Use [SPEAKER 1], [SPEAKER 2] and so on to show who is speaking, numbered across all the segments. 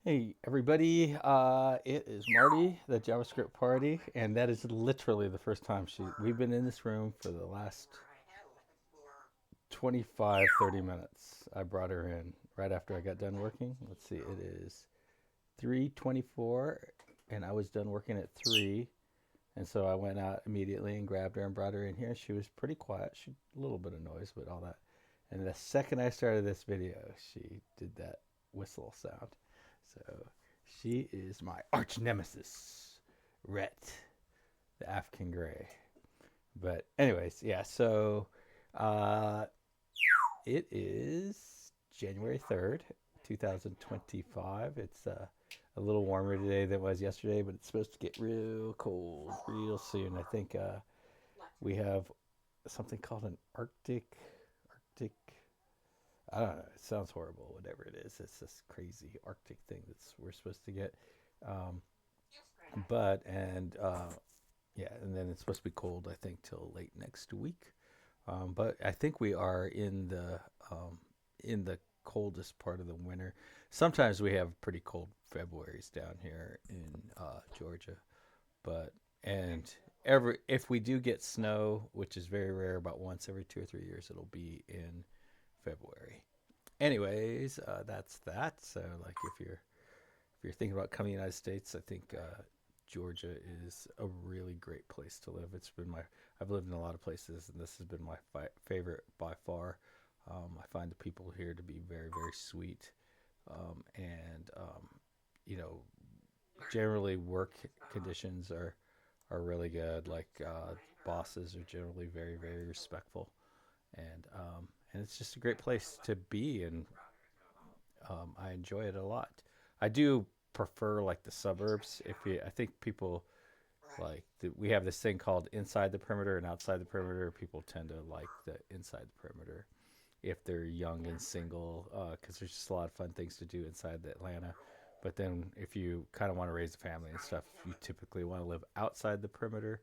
[SPEAKER 1] Hey everybody, it is Marty, the JavaScript party, and that is literally the first time we've been in this room for the last 25, 30 minutes. I brought her in right after I got done working. Let's see, it is 3:24 and I was done working at 3, and so I went out immediately and grabbed her and brought her in here. She was pretty quiet. She a little bit of noise, but all that. And the second I started this video, she did that whistle sound. So she is my arch nemesis, Rhett, the African Grey. But anyways, yeah. So uh, it is January 3rd, 2025. It's a little warmer today than it was yesterday, but it's supposed to get real cold real soon. I think we have something called an Arctic. I don't know. It sounds horrible. Whatever it is, it's this crazy Arctic thing that's we're supposed to get. Um, but and Yeah, and then it's supposed to be cold. I think till late next week. But I think we are um, in the coldest part of the winter. Sometimes we have pretty cold Februarys down here in Georgia, but and every if we do get snow, which is very rare, about once every 2 or 3 years, it'll be in February. Anyways, that's that. So like if you're thinking about coming to the United States, I think Georgia is a really great place to live. I've lived in a lot of places, and this has been my favorite by far. I find the people here to be very, very sweet, and you know, generally work conditions are really good. Like bosses are generally very, very respectful, and it's just a great place to be, and I enjoy it a lot. I do prefer like the suburbs. I think people we have this thing called inside the perimeter and outside the perimeter. People tend to like the inside the perimeter if they're young and single, because there's just a lot of fun things to do inside the Atlanta. But then if you kind of want to raise a family and stuff, you typically want to live outside the perimeter.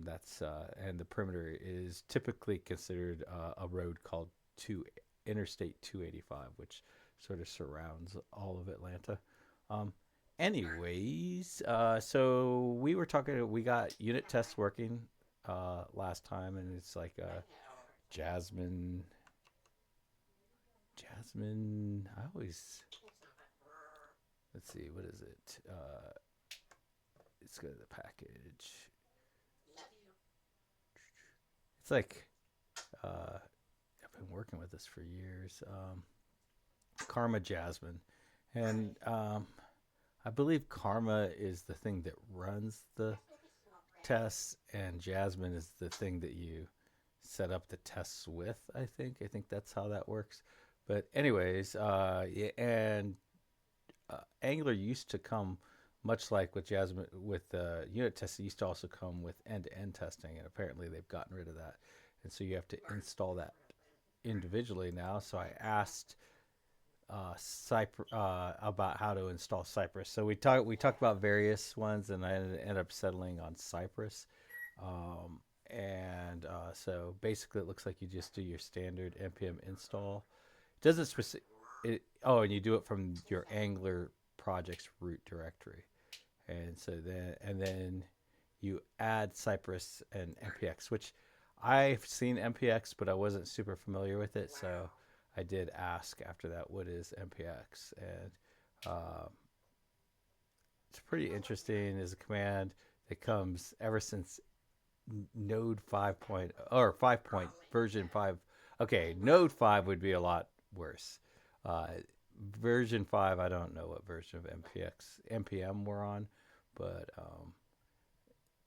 [SPEAKER 1] That's And the perimeter is typically considered a road called two Interstate 285, which sort of surrounds all of Atlanta. Um, so we were talking. We got unit tests working last time, and it's like Jasmine. Jasmine. I always let's see. What is it? Let's go to the package. It's like I've been working with this for years. Karma Jasmine, and I believe Karma is the thing that runs the tests, and Jasmine is the thing that you set up the tests with. I think that's how that works. But anyways, yeah, and Angular used to come much like with Jasmine with unit tests. It used to also come with end-to-end testing, and apparently they've gotten rid of that, and so you have to install that individually now. So I asked about how to install Cypress. So we talked about various ones, and I ended up settling on Cypress. And So basically, it looks like you just do your standard npm install. It doesn't specific. Oh, and you do it from your Angular project's root directory, and then you add Cypress and npx, which I've seen npx, but I wasn't super familiar with it, so I did ask after that, what is npx, and uh, it's pretty interesting. Is a command that comes ever since Node 5 or 5 version 5. Okay, Node 5 would be a lot worse. Uh, Version 5, I don't know what version of npm we're on, but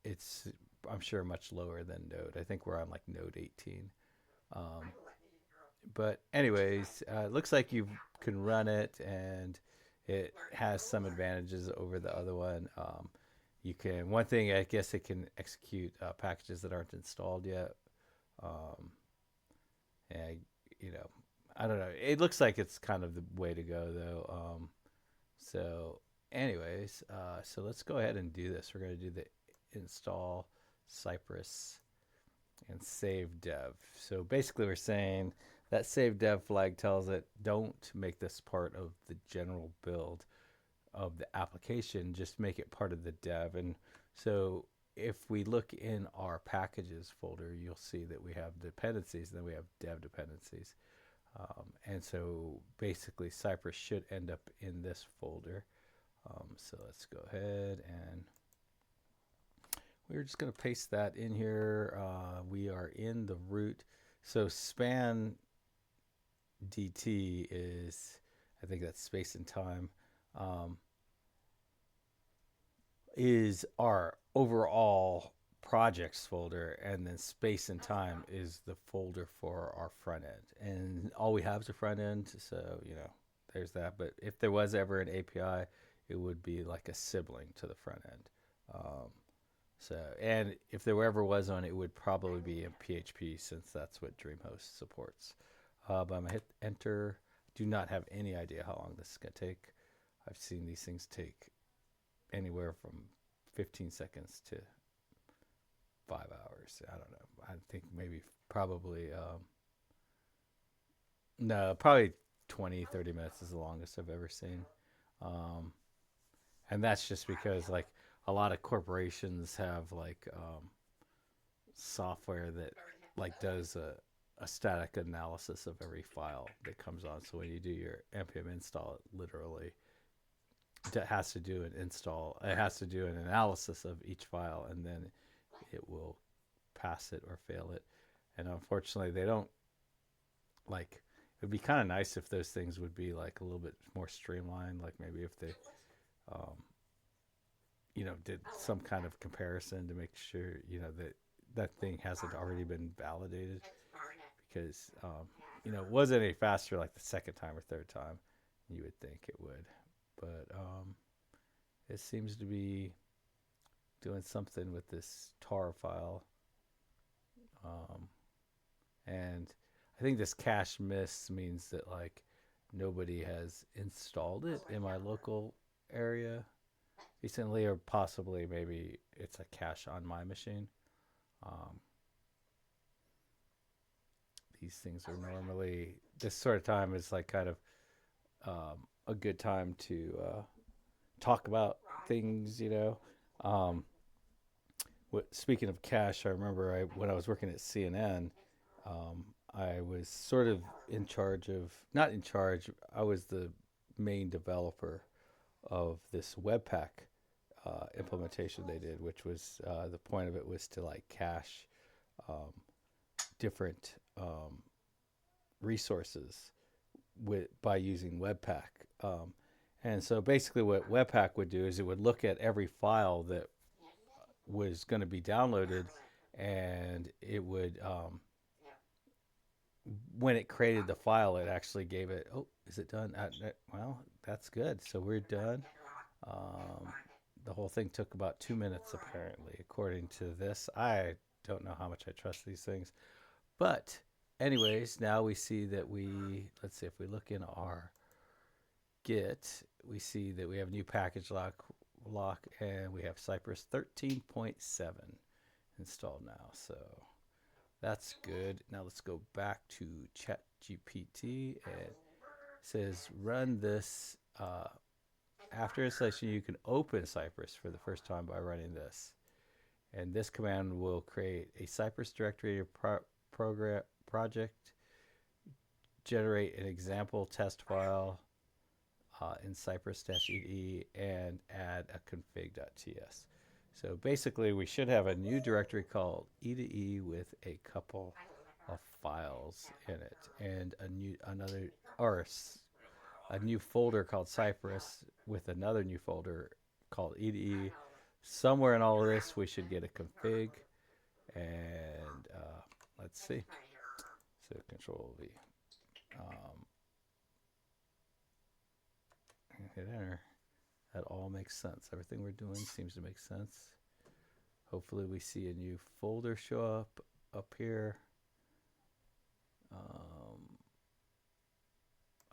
[SPEAKER 1] it's I'm sure much lower than Node. I think we're on like Node 18. Um, but anyways, it looks like you can run it, and it has some advantages over the other one. You can one thing, I guess, it can execute packages that aren't installed yet. Um, and you know, I don't know. It looks like it's kind of the way to go though. So anyways, so let's go ahead and do this. We're going to do the install Cypress and save dev. So basically, we're saying that save dev flag tells it don't make this part of the general build. of the application, just make it part of the dev. And so if we look in our packages folder, you'll see that we have dependencies, and then we have dev dependencies. And so basically Cypress should end up in this folder. So let's go ahead, and we're just going to paste that in here. We are in the root. So span DT is, I think that's space and time, is our overall projects folder, and then space and time is the folder for our front end. And all we have is a front end, so there's that. But if there was ever an API, it would be like a sibling to the front end. And if there ever was one, it would probably be in PHP, since that's what DreamHost supports. But I'm gonna hit enter. Do not have any idea how long this is gonna take. I've seen these things take anywhere from 15 seconds to 5 hours. I don't know. I think probably 20-30 minutes is the longest I've ever seen. And that's just because like a lot of corporations have like software that like does a static analysis of every file that comes on. So when you do your npm install, it literally has to do an install. It has to do an analysis of each file, and then it will pass it or fail it. And unfortunately, they don't like. It'd be kind of nice if those things would be like a little bit more streamlined. Like maybe if they, did some kind of comparison to make sure that thing hasn't already been validated, because it wasn't any faster like the second time or third time. You would think it would, but it seems to be doing something with this tar file, and I think this cache miss means that like nobody has installed it in my local area recently, or possibly maybe it's a cache on my machine. These things are normally, this sort of time is like kind of a good time to talk about things, Speaking of cache, I remember when I was working at CNN, I was sort of not in charge, I was the main developer of this Webpack implementation they did, which was the point of it was to like cache different resources by using Webpack. And so basically what Webpack would do is it would look at every file that was going to be downloaded, and it would when it created the file, it actually gave it, oh, is it done? Well, that's good. So we're done. The whole thing took about 2 minutes, apparently, according to this. I don't know how much I trust these things. But anyways, now we see that let's see, if we look in our Git, we see that we have a new package lock, and we have Cypress 13.7 installed now. So that's good. Now let's go back to ChatGPT, and it says run this. After installation, you can open Cypress for the first time by running this. And this command will create a Cypress directory or project, generate an example test file in Cypress-EDE, and add a config.ts. So basically, we should have a new directory called EDE with a couple of files in it, and a new folder called Cypress with another new folder called EDE. Somewhere in all of this, we should get a config, and let's see. So Control V. Hit enter. That all makes sense. Everything we're doing seems to make sense. Hopefully we see a new folder show up here.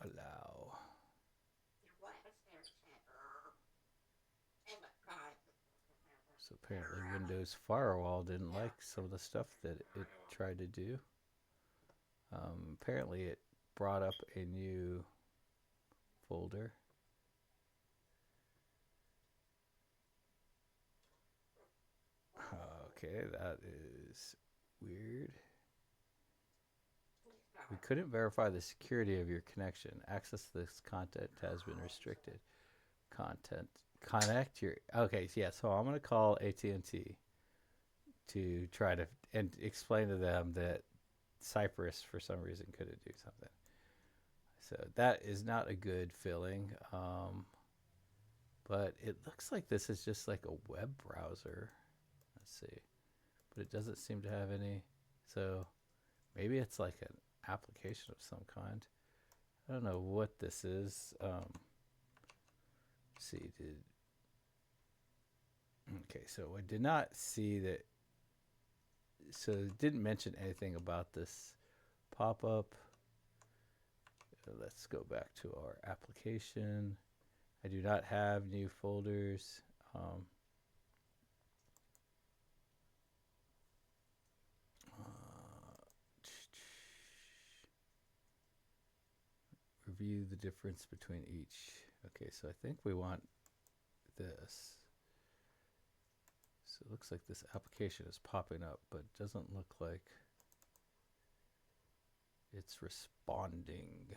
[SPEAKER 1] Allow. So apparently Windows Firewall didn't like some of the stuff that it tried to do. Apparently it brought up a new folder. Okay, that is weird. We couldn't verify the security of your connection. Access to this content has been restricted. Content. Connect your. Okay, yeah. So I'm gonna call AT&T to try to and explain to them that Cypress for some reason couldn't do something. So that is not a good feeling. But it looks like this is just like a web browser. Let's see. But it doesn't seem to have any. So maybe it's like an application of some kind. I don't know what this is. Let's see. Okay, so I did not see that. So it didn't mention anything about this pop up. Let's go back to our application. I do not have new folders. Review the difference between each. Okay, so I think we want this. So it looks like this application is popping up, but it doesn't look like it's responding.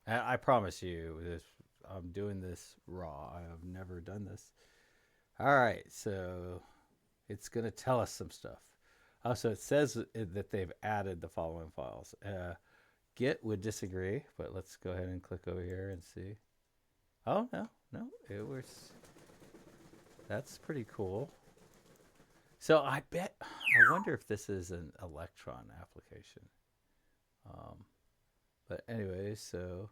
[SPEAKER 1] I promise you, I'm doing this raw. I have never done this. All right, so it's going to tell us some stuff. So it says that they've added the following files. Git would disagree, but let's go ahead and click over here and see. Oh, no, it was. That's pretty cool. So I wonder if this is an Electron application. But anyway, so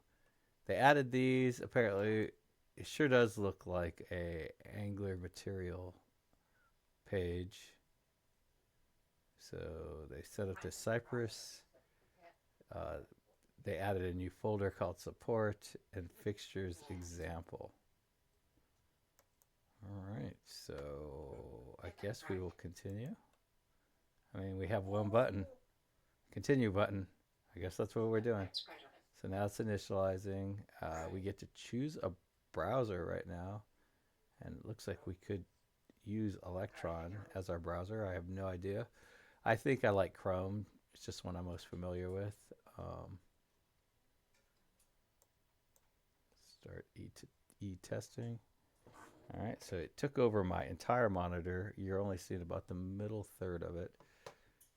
[SPEAKER 1] they added these. Apparently, it sure does look like a Angular material page. So they set up this Cypress. They added a new folder called support and fixtures example. All right, so I guess we will continue. I mean, we have one button, continue button. I guess that's what we're doing. So now it's initializing. We get to choose a browser right now. And it looks like we could use Electron as our browser. I have no idea. I think I like Chrome. It's just one I'm most familiar with. Start e-testing. All right, so it took over my entire monitor. You're only seeing about the middle third of it.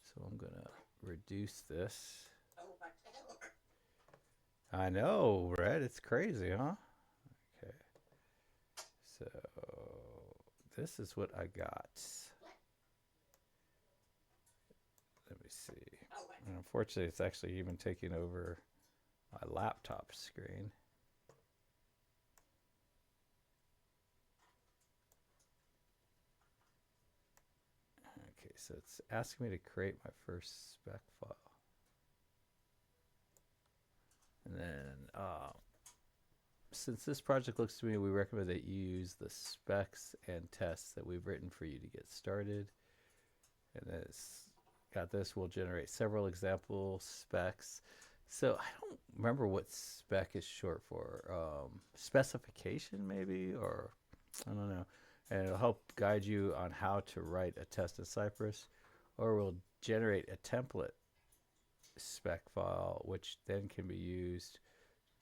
[SPEAKER 1] So I'm going to reduce this. I know, right? It's crazy, huh? Okay. So this is what I got. Let me see. And unfortunately, it's actually even taking over my laptop screen. Okay, so it's asking me to create my first spec file. And then, since this project looks to me, we recommend that you use the specs and tests that we've written for you to get started. And then it's got this. We'll generate several example specs. So I don't remember what spec is short for. Specification, maybe, or I don't know. And it'll help guide you on how to write a test in Cypress, or we'll generate a template spec file, which then can be used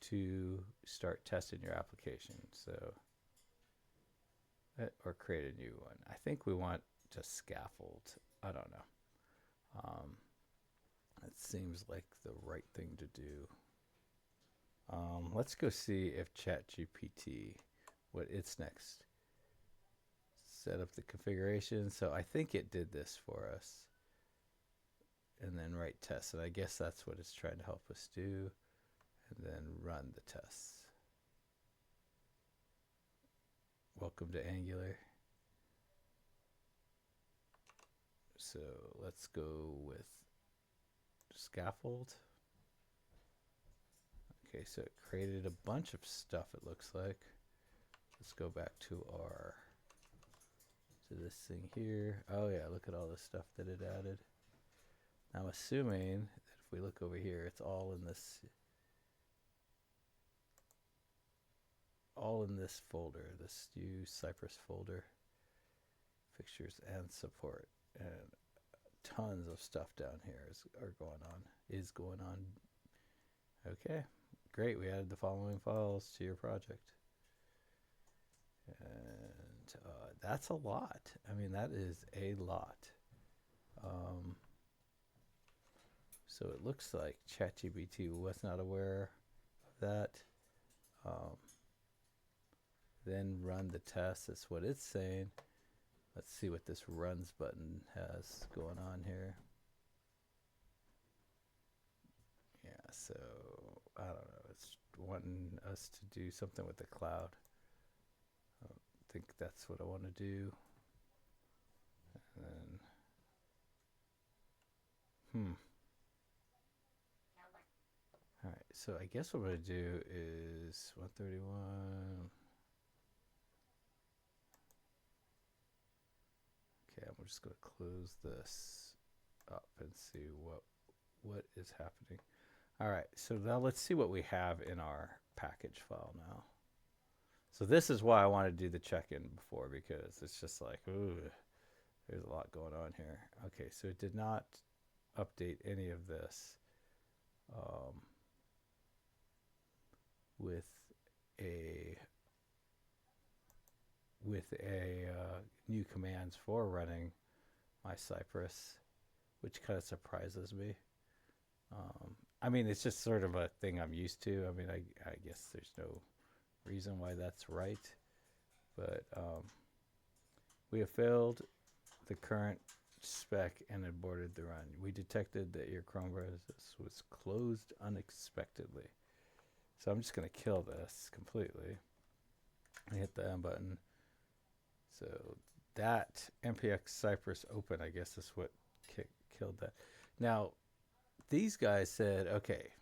[SPEAKER 1] to start testing your application. So, or create a new one. I think we want to scaffold. I don't know. It seems like the right thing to do. Let's go see if ChatGPT, what its next. Set up the configuration. So I think it did this for us. And then write tests. And I guess that's what it's trying to help us do. And then run the tests. Welcome to Angular. So let's go with scaffold. Okay, so it created a bunch of stuff, it looks like. Let's go back to this thing here. Oh yeah, look at all the stuff that it added. I'm assuming that if we look over here, it's all in this folder, this new Cypress folder, fixtures and support. and tons of stuff down here is going on. Okay, great. We added the following files to your project. And that's a lot. I mean, that is a lot. So it looks like ChatGPT was not aware of that. Then run the test. That's what it's saying. Let's see what this runs button has going on here. Yeah, so I don't know. It's wanting us to do something with the cloud. I don't think that's what I want to do. And then, All right, so I guess what I'm going to do is 131. Okay, I'm just going to close this up and see what is happening. All right, so now let's see what we have in our package file now. So this is why I wanted to do the check-in before, because it's just like, ooh, there's a lot going on here. Okay, so it did not update any of this with a new commands for running my Cypress, which kind of surprises me. I mean, it's just sort of a thing I'm used to. I mean, I guess there's no reason why that's right, but we have failed the current spec and aborted the run. We detected that your Chrome browser was closed unexpectedly. So I'm just going to kill this completely. I hit the M button. So that npx Cypress open, I guess, is what killed that. Now, these guys said, okay,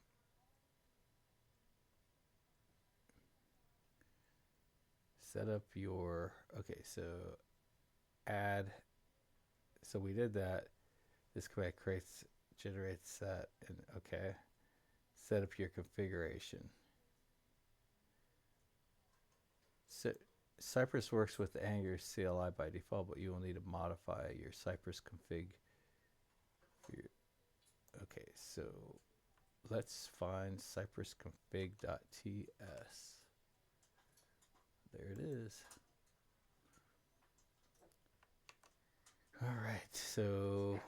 [SPEAKER 1] set up your, okay, so add, so we did that. This command generates that, and okay, set up your configuration. So Cypress works with Angular CLI by default, but you will need to modify your Cypress config. Okay, so let's find cypress config.ts. There it is. All right, so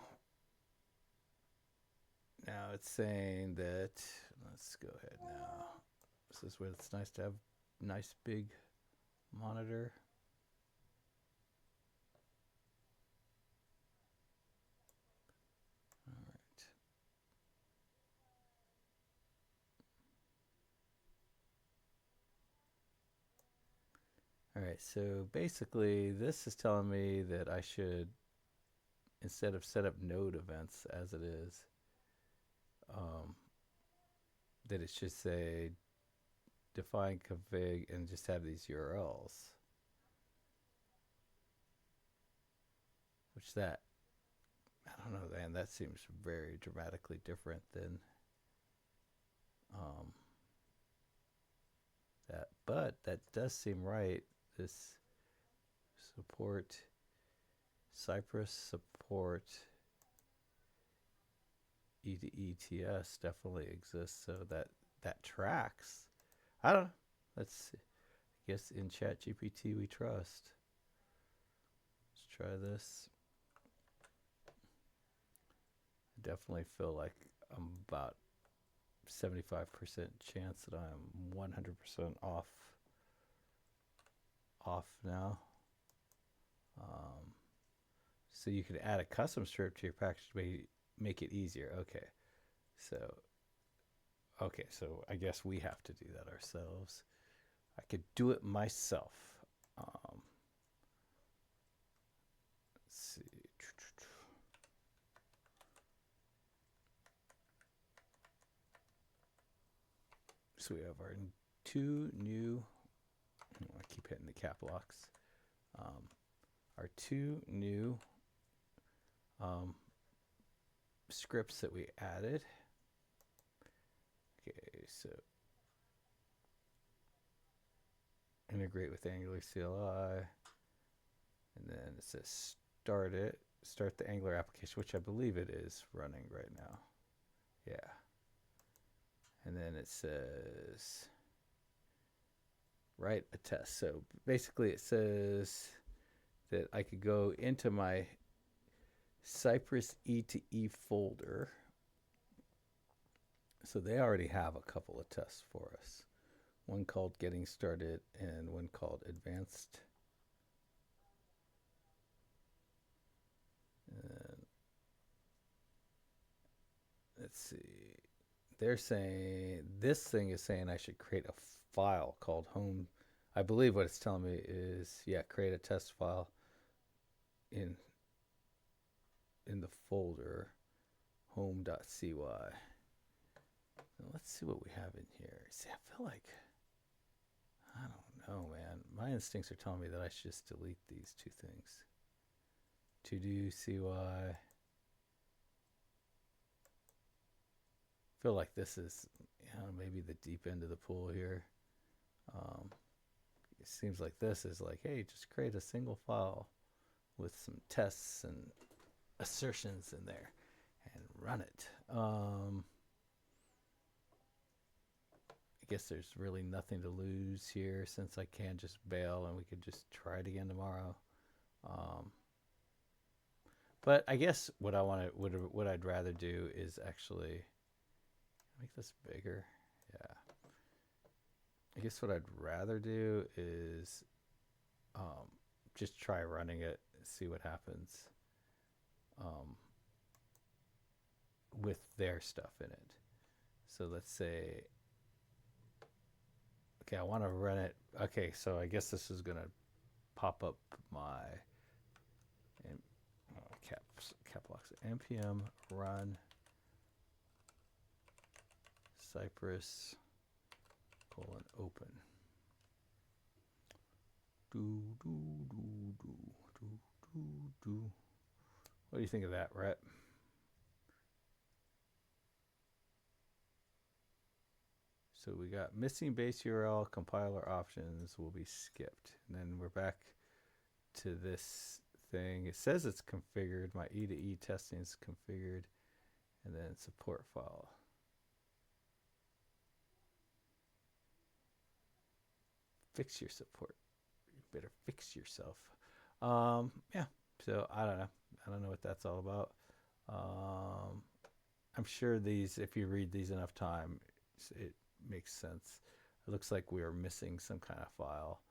[SPEAKER 1] now it's saying that, let's go ahead now. This is where it's nice to have nice big monitor. All right, so basically this is telling me that I should, instead of set up node events as it is, that it should say define config and just have these URLs. Which that, I don't know, man, that seems very dramatically different than that. But that does seem right. This support, Cypress support E to ETS definitely exists, so that tracks. I don't know. Let's see. I guess in ChatGPT we trust. Let's try this. I definitely feel like I'm about 75% chance that I'm 100% off now. So you can add a custom script to your package to make it easier. Okay, so I guess we have to do that ourselves. I could do it myself. Let's see. So we have our two new, I keep hitting the cap locks, our two new scripts that we added. Okay, so integrate with Angular CLI, and then it says start it. start the Angular application, which I believe it is running right now. Yeah. And then it says write a test. So basically it says that I could go into my Cypress E2E folder. So they already have a couple of tests for us. One called Getting Started and one called Advanced. And let's see. They're saying this thing is saying I should create a file called home. I believe what it's telling me is, yeah, create a test file in the folder home.cy. Let's see what we have in here. See, I feel like, I don't know, man. My instincts are telling me that I should just delete these two things. To do cy. Feel like this is, maybe the deep end of the pool here. It seems like this is like, hey, just create a single file with some tests and assertions in there and run it. I guess there's really nothing to lose here since I can just bail and we could just try it again tomorrow. But I guess what I'd rather do is actually make this bigger. Yeah. I guess what I'd rather do is just try running it, see what happens with their stuff in it. So let's say, okay, I want to run it. Okay, so I guess this is going to pop up my cap locks npm run Cypress :open. What do you think of that, Rhett? So we got missing base URL, compiler options will be skipped. And then we're back to this thing. It says it's configured. My E2E testing is configured. And then support file. Fix your support. You better fix yourself. Yeah, so I don't know. I don't know what that's all about. I'm sure these, if you read these enough time, it makes sense. It looks like we are missing some kind of file.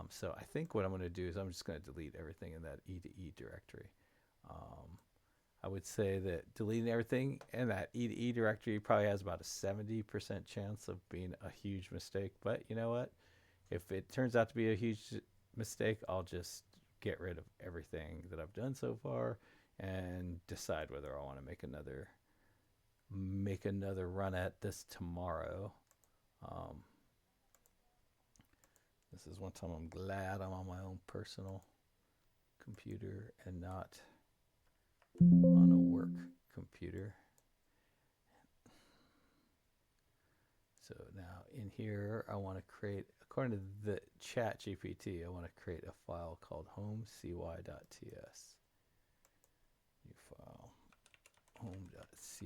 [SPEAKER 1] So I think what I'm going to do is I'm just going to delete everything in that E2E directory. I would say that deleting everything in that E2E directory probably has about a 70% chance of being a huge mistake. But you know what? If it turns out to be a huge mistake, I'll just get rid of everything that I've done so far and decide whether I want to make another run at this tomorrow. This is one time I'm glad I'm on my own personal computer and not on a work computer. So now in here, I want to create, according to the chat GPT, I want to create a file called homecy.ts. New file, home.cy.ts.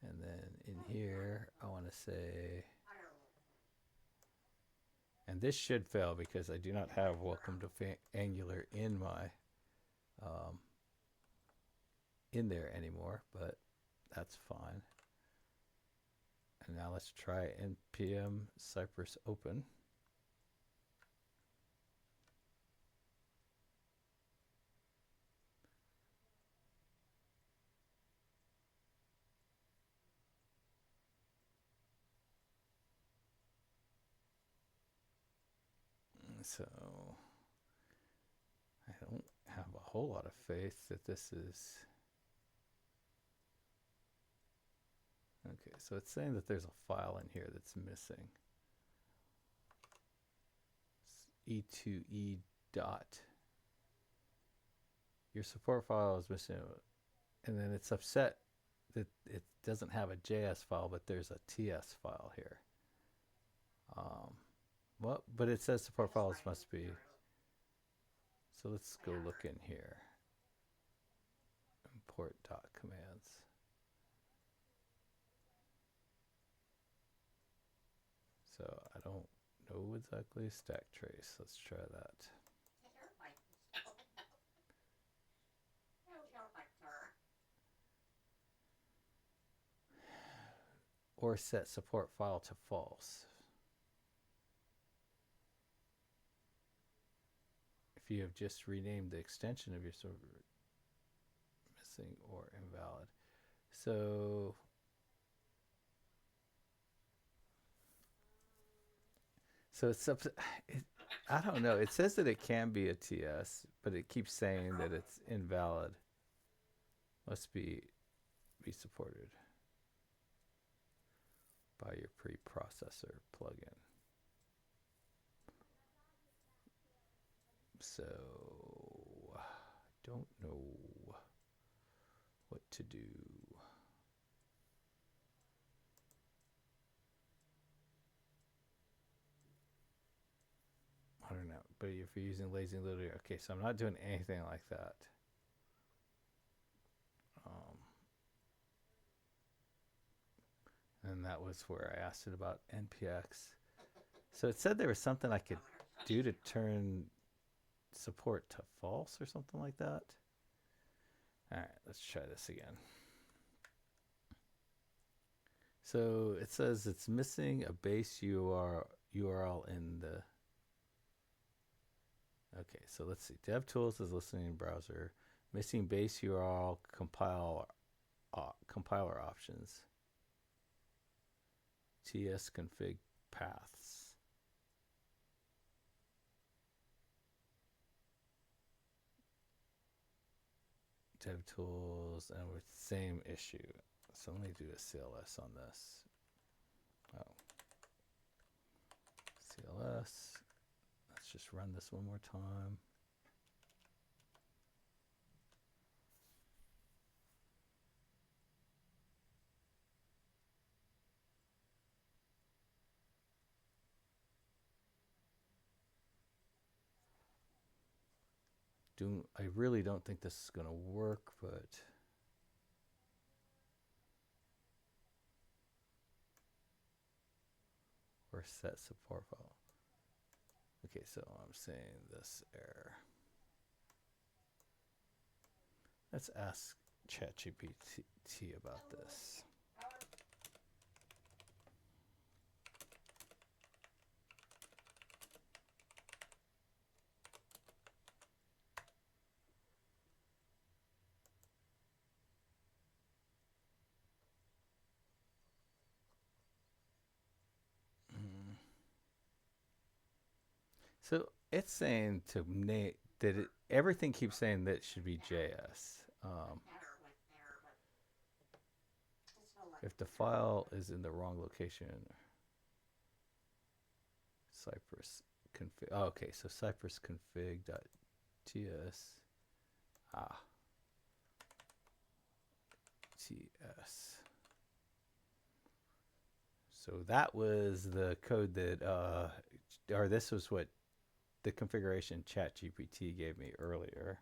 [SPEAKER 1] And then in here, I want to say, and this should fail because I do not have welcome to Angular in my, in there anymore, but that's fine. And now let's try npm Cypress open. So I don't have a whole lot of faith that this is. Okay, so it's saying that there's a file in here that's missing. It's E2E dot. Your support file is missing. And then it's upset that it doesn't have a JS file, but there's a TS file here. Well, but it says support files must be. so let's go look in here. Import dot commands. So I don't know exactly. Stack trace. Let's try that. Or set support file to false. If you have just renamed the extension of your server, missing or invalid. So it's up to, I don't know. It says that it can be a TS, but it keeps saying that it's invalid. Must be supported by your preprocessor plugin. So I don't know what to do. I don't know, but if you're using lazy loader, okay, so I'm not doing anything like that. And that was where I asked it about NPX. So it said there was something I could do to turn support to false or something like that. All right, let's try this again. So it says it's missing a base URL in the. Okay, so let's see. DevTools is listening in browser. Missing base URL compiler options. TS config paths. DevTools, and with same issue. So let me do a CLS on this. Oh. CLS. Let's just run this one more time. I really don't think this is going to work, but or set support file. Okay, so I'm saying this error. Let's ask ChatGPT about this. So it's saying to name that everything keeps saying that it should be JS. If the file is in the wrong location, Cypress config. Oh, okay, so Cypress config.ts. TS. So that was the code that, or this was what the configuration ChatGPT gave me earlier.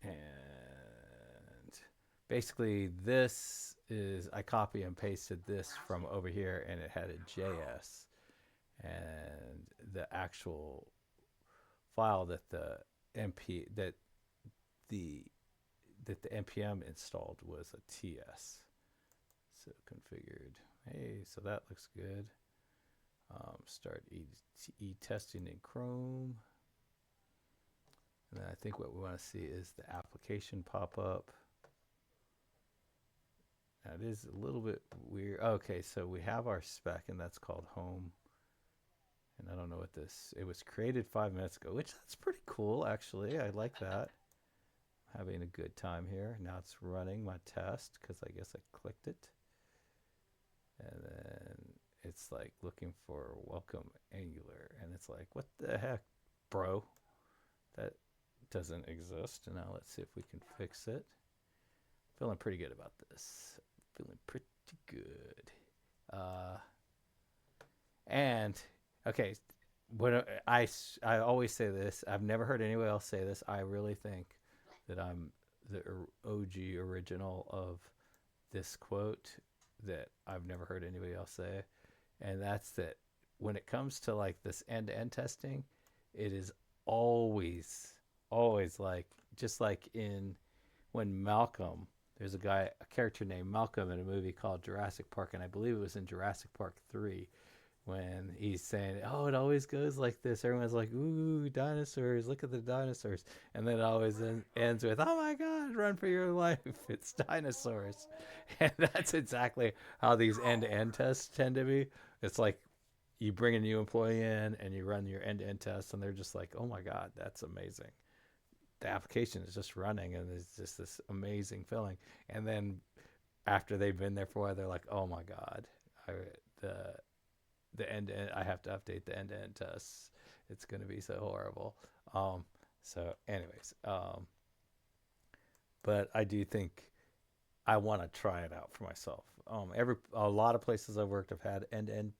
[SPEAKER 1] And basically this is, I copy and pasted this from over here and it had a JS. And the actual file that the npm installed was a TS. So configured. Hey, so that looks good. Start e-testing in Chrome. And then I think what we want to see is the application pop up. That is a little bit weird. Okay, so we have our spec and that's called home. And I don't know what this, it was created 5 minutes ago, which that's pretty cool actually. I like that. Having a good time here. Now it's running my test because I guess I clicked it. And then it's like looking for welcome Angular. And it's like, what the heck, bro? That doesn't exist. And now let's see if we can fix it. Feeling pretty good about this. Feeling pretty good. And, okay, I always say this. I've never heard anyone else say this. I really think that I'm the OG original of this quote that I've never heard anybody else say, and that's that when it comes to like this end-to-end testing, it is always always like just like in when Malcolm, there's a character named Malcolm in a movie called Jurassic Park, and I believe it was in Jurassic Park 3 when he's saying, "Oh, it always goes like this." Everyone's like, "Ooh, dinosaurs! Look at the dinosaurs!" And then it always ends with, "Oh my God, run for your life! It's dinosaurs!" And that's exactly how these end-to-end tests tend to be. It's like you bring a new employee in and you run your end-to-end tests, and they're just like, "Oh my God, that's amazing!" The application is just running, and it's just this amazing feeling. And then after they've been there for a while, they're like, "Oh my God, I, the the end to end. I have to update the end to end tests. It's going to be so horrible." Um, so, anyways, but I do think I want to try it out for myself. A lot of places I've worked have had end to end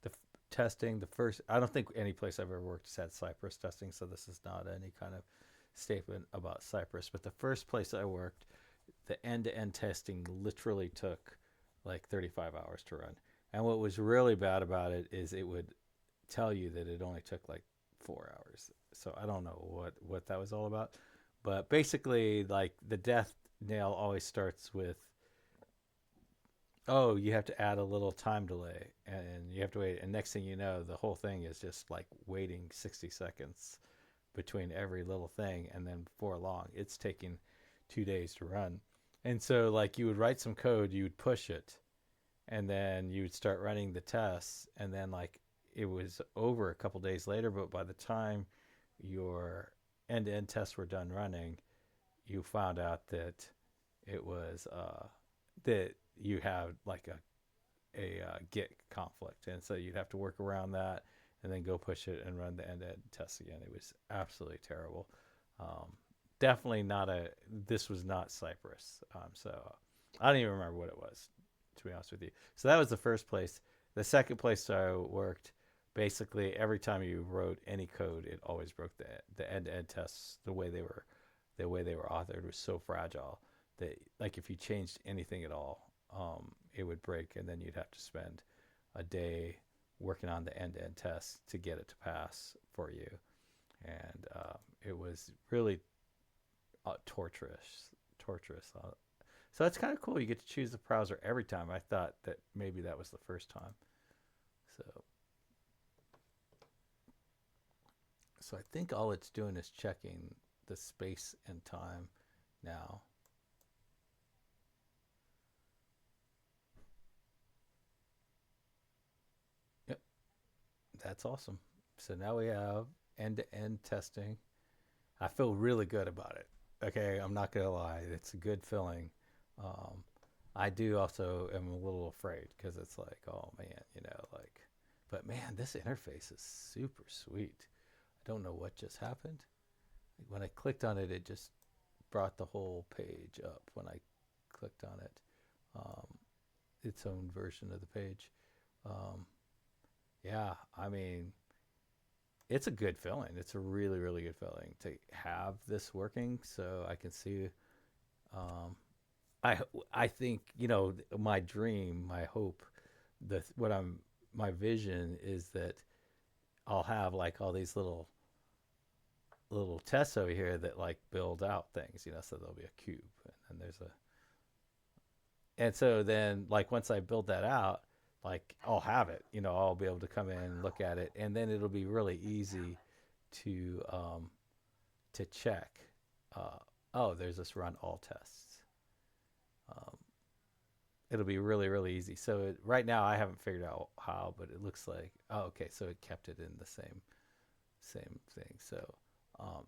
[SPEAKER 1] the testing. The first, I don't think any place I've ever worked has had Cypress testing, so this is not any kind of statement about Cypress. But the first place I worked, the end to end testing literally took like 35 hours to run. And what was really bad about it is it would tell you that it only took like 4 hours. So I don't know what that was all about. But basically, like the death nail always starts with, oh, you have to add a little time delay and you have to wait. And next thing you know, the whole thing is just like waiting 60 seconds between every little thing. And then before long, it's taking 2 days to run. And so, like, you would write some code, you would push it, and then you would start running the tests. And then, like, it was over a couple days later, but by the time your end to end tests were done running, you found out that it was that you had like a Git conflict, and so you'd have to work around that and then go push it and run the end-to-end tests again. It was absolutely terrible. Um, Definitely not a. This was not Cypress. So I don't even remember what it was, to be honest with you. So that was the first place. The second place I worked, basically every time you wrote any code, it always broke the end-to-end tests. The way they were authored was so fragile that like if you changed anything at all, it would break, and then you'd have to spend a day working on the end-to-end tests to get it to pass for you. And it was really torturous. So that's kind of cool. You get to choose the browser every time. I thought that maybe that was the first time. So, so I think all it's doing is checking the space and time now. Yep, that's awesome. So now we have end-to-end testing. I feel really good about it. Okay, I'm not gonna lie, it's a good feeling. Um, I do also am a little afraid because it's like, oh man, like, but man, this interface is super sweet. I don't know what just happened. When I clicked on it, it just brought the whole page up. When I clicked on it, um, its own version of the page. Um, yeah, I mean, it's a good feeling. It's a really, really good feeling to have this working. So I can see. Um, I I think my dream, my hope, the what I'm my vision is that I'll have like all these little tests over here that like build out things. So there'll be a cube, and then and so then like once I build that out, like I'll have it. I'll be able to come in and look at it, and then it'll be really easy to check. Uh, oh, there's this run all tests. Um, it'll be really really easy. So right now I haven't figured out how, but it looks like, oh, okay, so it kept it in the same thing. So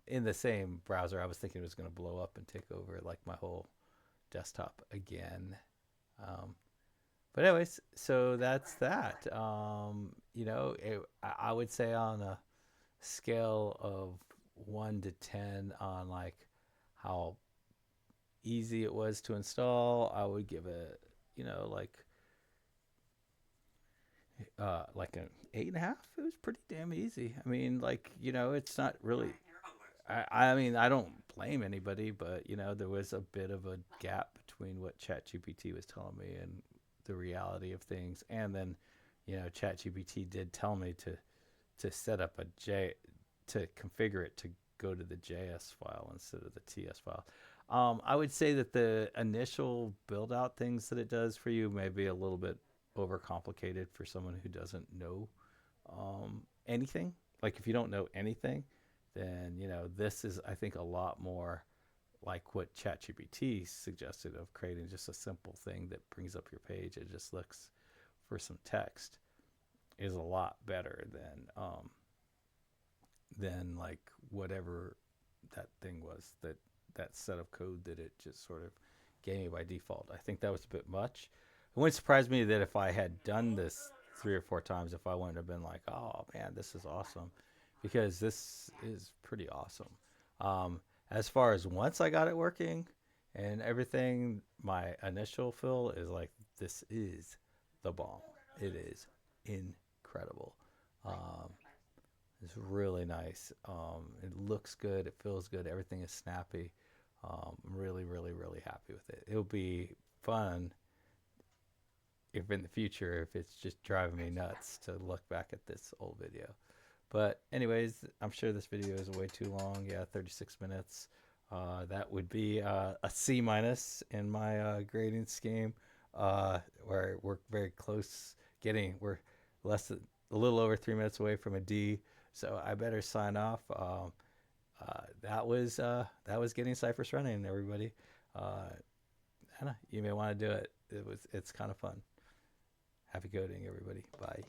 [SPEAKER 1] in the same browser, I was thinking it was going to blow up and take over like my whole desktop again. Um, but anyways, so that's that. I would say on a scale of 1 to 10 on like how easy it was to install, I would give it, like like an 8.5. It was pretty damn easy. I mean, like, it's not really. I mean, I don't blame anybody, but there was a bit of a gap between what ChatGPT was telling me and the reality of things. And then, ChatGPT did tell me to set up to configure it to go to the JS file instead of the TS file. I would say that the initial build out things that it does for you may be a little bit overcomplicated for someone who doesn't know anything. Like if you don't know anything, then this is, I think, a lot more like what ChatGPT suggested of creating just a simple thing that brings up your page. It just looks for some text is a lot better than like whatever that thing was, that set of code that it just sort of gave me by default. I think that was a bit much. It wouldn't surprise me that if I had done this 3 or 4 times, if I wouldn't have been like, oh man, this is awesome, because this is pretty awesome. As far as once I got it working and everything, my initial feel is like, this is the bomb. It is incredible. Um, it's really nice. It looks good. It feels good. Everything is snappy. I'm really, really, really happy with it. It'll be fun if in the future, if it's just driving me nuts to look back at this old video. But anyways, I'm sure this video is way too long. Yeah, 36 minutes. That would be a C minus in my grading scheme, where we're very close. We're a little over 3 minutes away from a D. So I better sign off. That was getting Cypress running, everybody. Anna, you may want to do it. It's kind of fun. Happy coding, everybody. Bye.